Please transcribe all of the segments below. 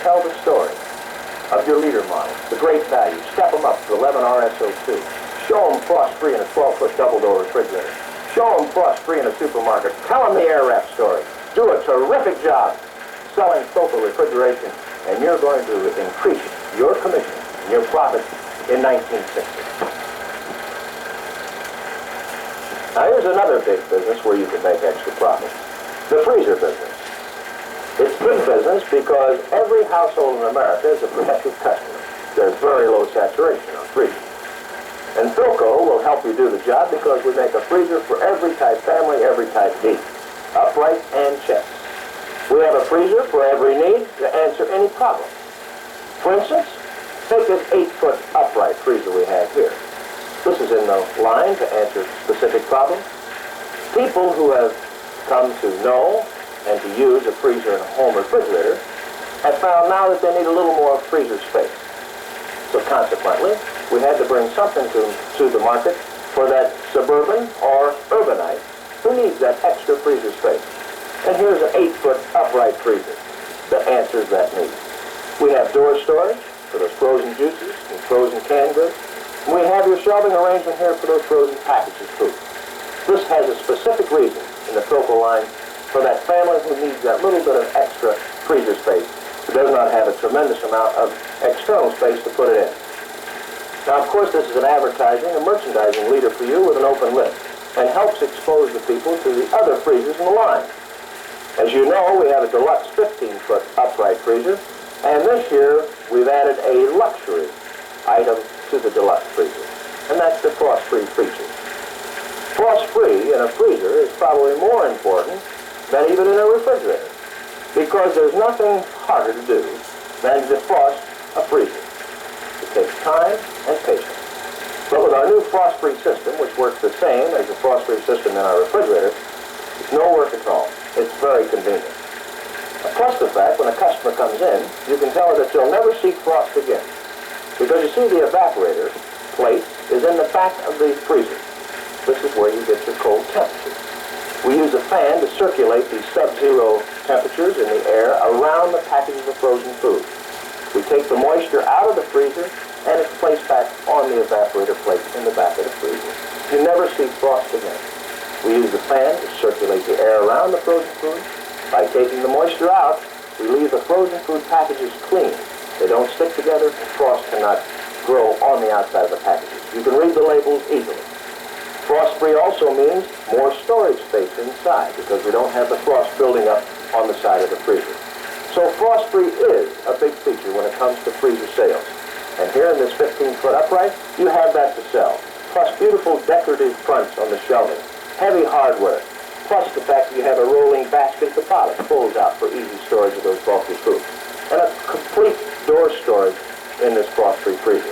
tell the story of your leader model, the great value. Step them up to 11 RSO2. Show them frost-free in a 12-foot double-door refrigerator. Show them frost-free in a supermarket. Tell them the air wrap story. Do a terrific job selling PHILCO refrigeration, and you're going to increase your commission and your profits in 1960. Now here's another big business where you can make extra profits. The freezer business. It's good business because every household in America is a protected customer. There's very low saturation on freezers. And PHILCO will help you do the job because we make a freezer for every type family, every type need, upright and chest. We have a freezer for every need to answer any problem. For instance, take this 8-foot upright freezer we have here. This is in the line to answer specific problems. People who have come to know and to use a freezer and a home refrigerator have found now that they need a little more freezer space. So consequently, we had to bring something to the market for that suburban or urbanite who needs that extra freezer space. And here's an 8-foot upright freezer that answers that need. We have door storage for those frozen juices and frozen canned goods. And we have your shelving arrangement here for those frozen packages of food. This has a specific reason in the PHILCO line for that family who needs that little bit of extra freezer space, who does not have a tremendous amount of external space to put it in. Now, of course, this is an advertising and merchandising leader for you with an open lid and helps expose the people to the other freezers in the line. As you know, we have a deluxe 15-foot upright freezer, and this year we've added a luxury item to the deluxe freezer, and that's the frost-free freezer. Frost-free in a freezer is probably more important than even in a refrigerator, because there's nothing harder to do than to defrost a freezer. It takes time and patience. But with our new frost-free system, which works the same as the frost-free system in our refrigerator, it's no work at all. It's very convenient. Plus the fact, when a customer comes in, you can tell her that you'll never see frost again. Because you see, the evaporator plate is in the back of the freezer. This is where you get your cold temperature. We use a fan to circulate these sub-zero temperatures in the air around the packages of frozen food. We take the moisture out of the freezer, and it's placed back on the evaporator plate in the back of the freezer. You never see frost again. We use the fan to circulate the air around the frozen food. By taking the moisture out, we leave the frozen food packages clean. They don't stick together, and frost cannot grow on the outside of the packages. You can read the labels easily. Frost-free also means more storage space inside because we don't have the frost building up on the side of the freezer. So frost-free is a big feature when it comes to freezer sales. And here in this 15-foot upright, you have that to sell. Plus beautiful decorative fronts on the shelving, heavy hardware, plus the fact that you have a rolling basket at the bottom, folds out for easy storage of those bulky foods. And a complete door storage in this frost-free freezer.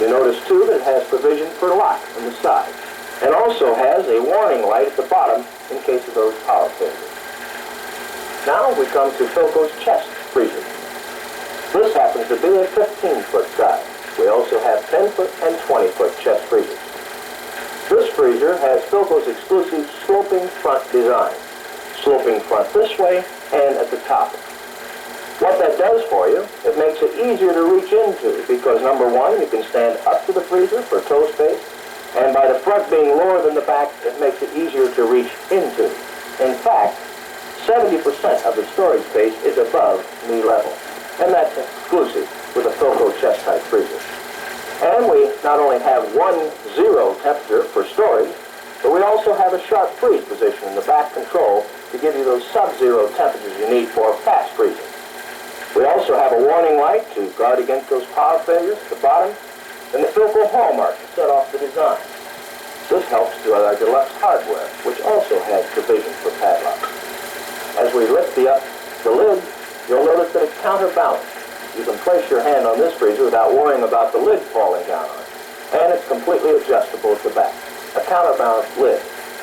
You notice, too, that it has provision for lock on the side, and also has a warning light at the bottom in case of those power failures. Now we come to PHILCO's chest freezer. This happens to be a 15-foot size. We also have 10-foot and 20-foot chest freezers. This freezer has PHILCO's exclusive sloping front design. Sloping front this way and at the top. What that does for you, it makes it easier to reach into because, number one, you can stand up to the freezer for toe space, and by the front being lower than the back, it makes it easier to reach into. In fact, 70% of the storage space is above knee level, and that's exclusive with a PHILCO chest-type freezer. And we not only have 1-0 temperature for storage, but we also have a sharp freeze position in the back control to give you those sub-zero temperatures you need for fast freezing. We also have a warning light to guard against those power failures at the bottom, and the PHILCO hallmark to set off the design. This helps with our deluxe hardware, which also has provision for padlocks. As we lift the lid, you'll notice that it's counterbalanced. You can place your hand on this freezer without worrying about the lid falling down on it. And it's completely adjustable at the back. A counterbalanced lid.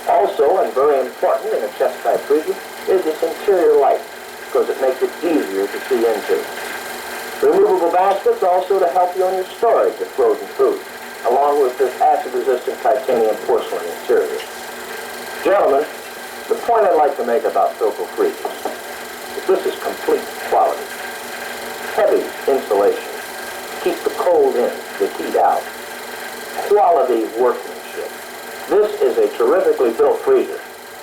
Also, and very important in a chest-type freezer, is this interior light, because it makes it easier to see into. Removable baskets also to help you on your storage of frozen food, along with this acid-resistant titanium porcelain interior. Gentlemen, the point I'd like to make about PHILCO freezers is this is complete quality. cold in, the heat out. Quality workmanship. This is a terrifically built freezer.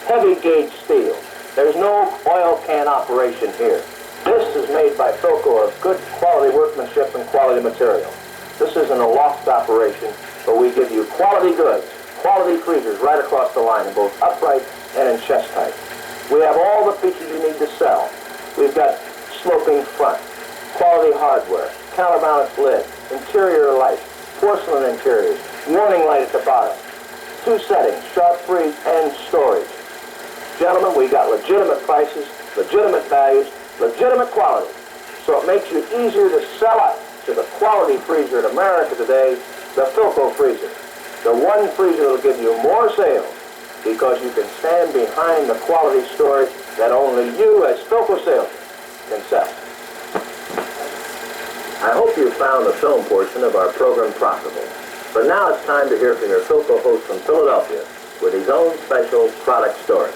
Heavy gauge steel. There's no oil can operation here. This is made by PHILCO of good quality workmanship and quality material. This isn't a loft operation, but we give you quality goods, quality freezers right across the line in both upright and in chest height. We have all the features you need to sell. We've got sloping front, quality hardware, counterbalance lid, interior lights, porcelain interiors, warning light at the bottom, 2 settings, sharp freeze and storage. Gentlemen, we got legitimate prices, legitimate values, legitimate quality. So it makes you easier to sell up to the quality freezer in America today, the PHILCO freezer. The one freezer that will give you more sales because you can stand behind the quality story that only you as PHILCO salesmen can sell. I hope you found the film portion of our program profitable. But now it's time to hear from your PHILCO host from Philadelphia with his own special product story.